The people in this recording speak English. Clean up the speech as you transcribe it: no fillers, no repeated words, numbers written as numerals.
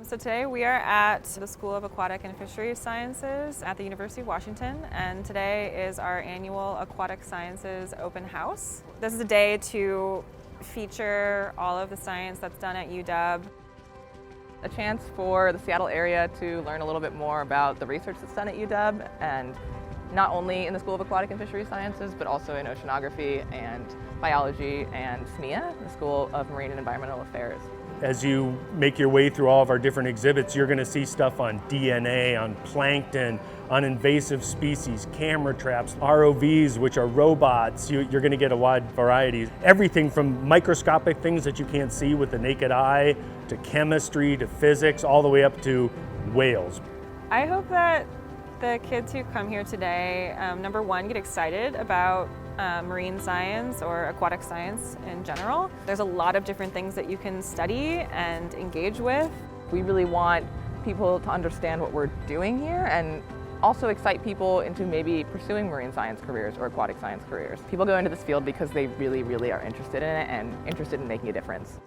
So today we are at the School of Aquatic and Fishery Sciences at the University of Washington, and today is our annual Aquatic Sciences open house. This is a day to feature all of the science that's done at UW. A chance for the Seattle area to learn a little bit more about the research that's done at UW, and not only in the School of Aquatic and Fishery Sciences, but also in oceanography and biology and SMEA, the School of Marine and Environmental Affairs. As you make your way through all of our different exhibits, you're going to see stuff on DNA, on plankton, on invasive species, camera traps, ROVs, which are robots. You're going to get a wide variety. Everything from microscopic things that you can't see with the naked eye, to chemistry, to physics, all the way up to whales. I hope that the kids who come here today, number one, get excited about marine science or aquatic science in general. There's a lot of different things that you can study and engage with. We really want people to understand what we're doing here and also excite people into maybe pursuing marine science careers or aquatic science careers. People go into this field because they really, really are interested in it and interested in making a difference.